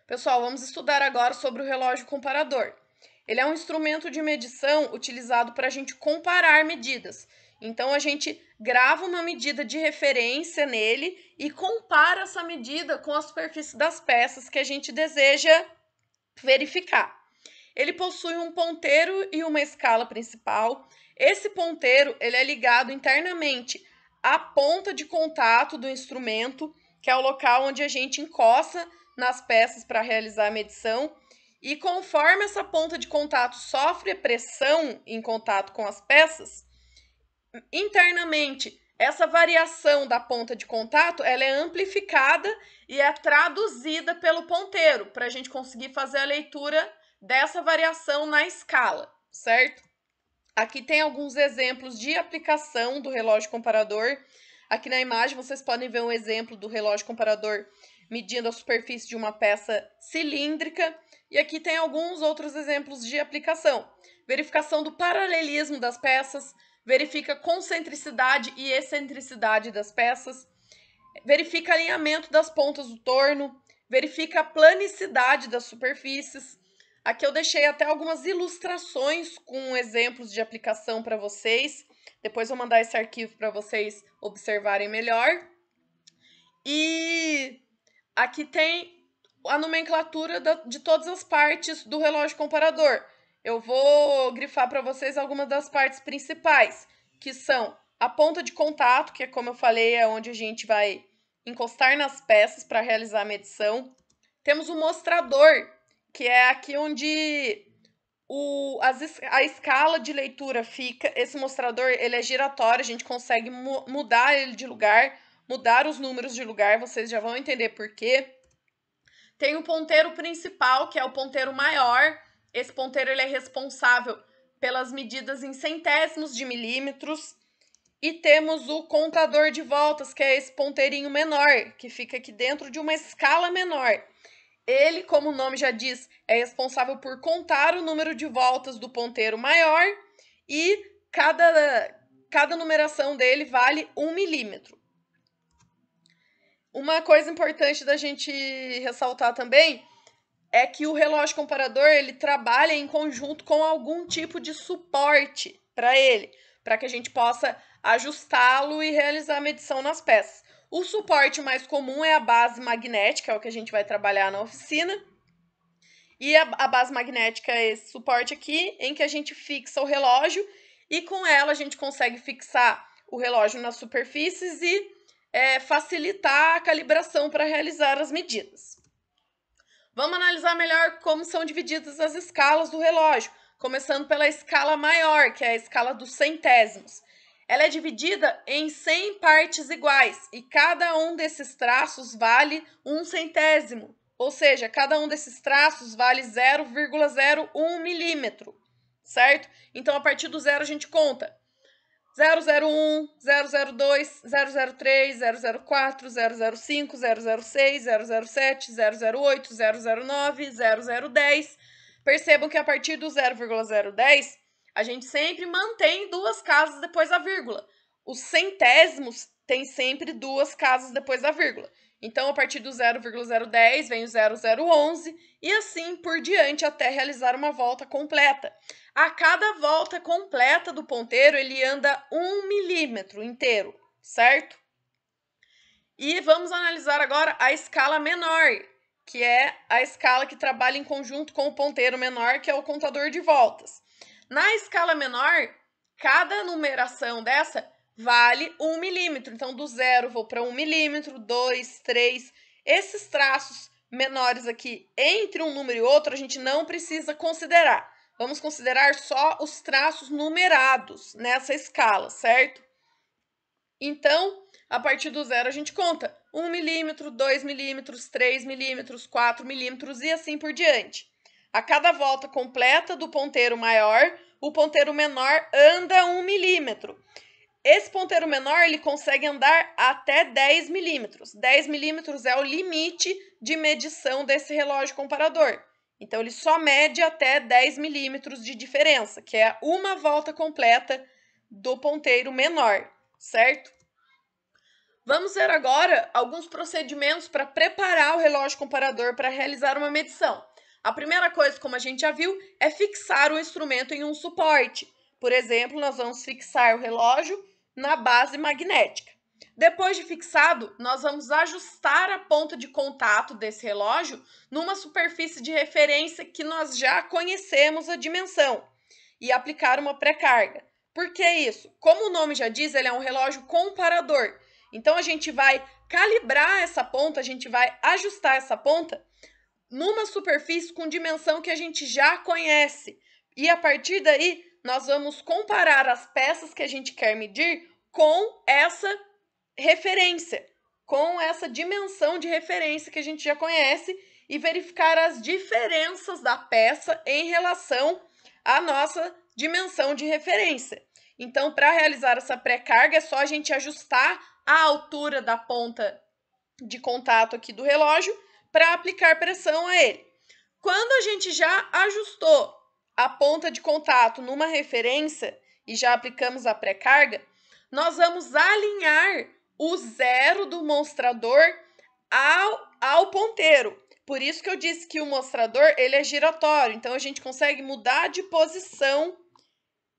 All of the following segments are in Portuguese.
Pessoal, vamos estudar agora sobre o relógio comparador. Ele é um instrumento de medição utilizado para a gente comparar medidas. Então, a gente grava uma medida de referência nele e compara essa medida com a superfície das peças que a gente deseja verificar. Ele possui um ponteiro e uma escala principal. Esse ponteiro ele é ligado internamente à ponta de contato do instrumento, que é o local onde a gente encosta nas peças para realizar a medição. E conforme essa ponta de contato sofre pressão em contato com as peças, internamente essa variação da ponta de contato ela é amplificada e é traduzida pelo ponteiro para a gente conseguir fazer a leitura dessa variação na escala, certo? Aqui tem alguns exemplos de aplicação do relógio comparador. Aqui na imagem vocês podem ver um exemplo do relógio comparador medindo a superfície de uma peça cilíndrica. E aqui tem alguns outros exemplos de aplicação. Verificação do paralelismo das peças, verifica concentricidade e excentricidade das peças, verifica alinhamento das pontas do torno, verifica a planicidade das superfícies. Aqui eu deixei até algumas ilustrações com exemplos de aplicação para vocês. Depois eu vou mandar esse arquivo para vocês observarem melhor. E aqui tem a nomenclatura de todas as partes do relógio comparador. Eu vou grifar para vocês algumas das partes principais, que são a ponta de contato, que é como eu falei, é onde a gente vai encostar nas peças para realizar a medição. Temos o mostrador, que é aqui onde a escala de leitura fica. Esse mostrador ele é giratório, a gente consegue mudar ele de lugar, mudar os números de lugar, vocês já vão entender por quê. Tem o ponteiro principal, que é o ponteiro maior. Esse ponteiro ele é responsável pelas medidas em centésimos de milímetros. E temos o contador de voltas, que é esse ponteirinho menor, que fica aqui dentro de uma escala menor. Ele, como o nome já diz, é responsável por contar o número de voltas do ponteiro maior e cada numeração dele vale 1 milímetro. Uma coisa importante da gente ressaltar também é que o relógio comparador ele trabalha em conjunto com algum tipo de suporte para ele, para que a gente possa ajustá-lo e realizar a medição nas peças. O suporte mais comum é a base magnética, é o que a gente vai trabalhar na oficina. E a base magnética é esse suporte aqui, em que a gente fixa o relógio e com ela a gente consegue fixar o relógio nas superfícies e facilitar a calibração para realizar as medidas. Vamos analisar melhor como são divididas as escalas do relógio, começando pela escala maior, que é a escala dos centésimos. Ela é dividida em 100 partes iguais e cada um desses traços vale 1 centésimo, ou seja, cada um desses traços vale 0,01 milímetro, certo? Então, a partir do zero a gente conta 001, 002, 003, 004, 005, 006, 007, 008, 009, 0010. Percebam que a partir do 0,010, a gente sempre mantém duas casas depois da vírgula. Os centésimos têm sempre duas casas depois da vírgula. Então, a partir do 0,010 vem o 0011 e assim por diante até realizar uma volta completa. A cada volta completa do ponteiro, ele anda 1 milímetro inteiro, certo? E vamos analisar agora a escala menor, que é a escala que trabalha em conjunto com o ponteiro menor, que é o contador de voltas. Na escala menor, cada numeração dessa vale 1 milímetro. Então, do 0 vou para 1 milímetro, 2, 3. Esses traços menores aqui, entre um número e outro, a gente não precisa considerar. Vamos considerar só os traços numerados nessa escala, certo? Então, a partir do zero a gente conta 1 milímetro, 2 milímetros, 3 milímetros, 4 milímetros e assim por diante. A cada volta completa do ponteiro maior, o ponteiro menor anda 1 milímetro. Esse ponteiro menor ele consegue andar até 10 milímetros. 10 milímetros é o limite de medição desse relógio comparador. Então, ele só mede até 10 milímetros de diferença, que é uma volta completa do ponteiro menor, certo? Vamos ver agora alguns procedimentos para preparar o relógio comparador para realizar uma medição. A primeira coisa, como a gente já viu, é fixar o instrumento em um suporte. Por exemplo, nós vamos fixar o relógio na base magnética. Depois de fixado, nós vamos ajustar a ponta de contato desse relógio numa superfície de referência que nós já conhecemos a dimensão e aplicar uma pré-carga. Por que isso? Como o nome já diz, ele é um relógio comparador. Então, a gente vai calibrar essa ponta, a gente vai ajustar essa ponta numa superfície com dimensão que a gente já conhece. E a partir daí, nós vamos comparar as peças que a gente quer medir com essa referência, com essa dimensão de referência que a gente já conhece e verificar as diferenças da peça em relação à nossa dimensão de referência. Então, para realizar essa pré-carga, é só a gente ajustar a altura da ponta de contato aqui do relógio para aplicar pressão a ele. Quando a gente já ajustou a ponta de contato numa referência e já aplicamos a pré-carga, nós vamos alinhar o zero do mostrador ao ponteiro. Por isso que eu disse que o mostrador ele é giratório, então a gente consegue mudar de posição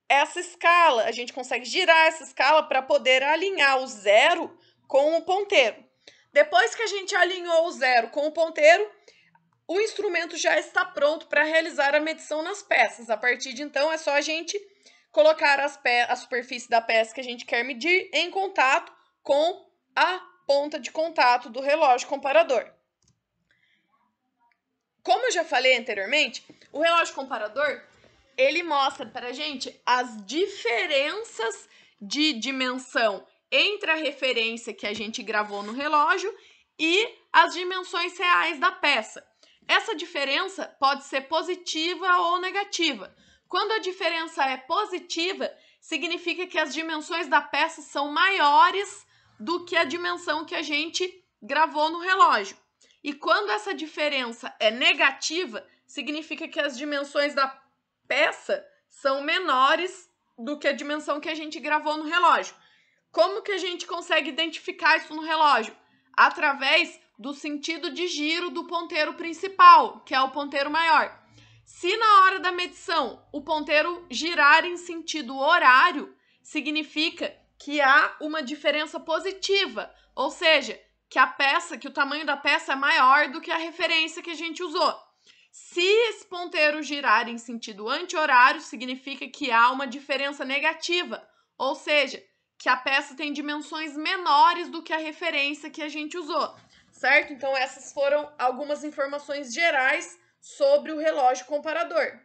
essa escala, a gente consegue girar essa escala para poder alinhar o zero com o ponteiro. Depois que a gente alinhou o zero com o ponteiro, o instrumento já está pronto para realizar a medição nas peças. A partir de então, é só a gente colocar a superfície da peça que a gente quer medir em contato com a ponta de contato do relógio comparador. Como eu já falei anteriormente, o relógio comparador ele mostra para a gente as diferenças de dimensão entre a referência que a gente gravou no relógio e as dimensões reais da peça. Essa diferença pode ser positiva ou negativa. Quando a diferença é positiva, significa que as dimensões da peça são maiores do que a dimensão que a gente gravou no relógio. E quando essa diferença é negativa, significa que as dimensões da peça são menores do que a dimensão que a gente gravou no relógio. Como que a gente consegue identificar isso no relógio? Através do sentido de giro do ponteiro principal, que é o ponteiro maior. Se na hora da medição o ponteiro girar em sentido horário, significa que há uma diferença positiva, ou seja, que o tamanho da peça é maior do que a referência que a gente usou. Se esse ponteiro girar em sentido anti-horário, significa que há uma diferença negativa, ou seja, que a peça tem dimensões menores do que a referência que a gente usou, certo? Então, essas foram algumas informações gerais sobre o relógio comparador.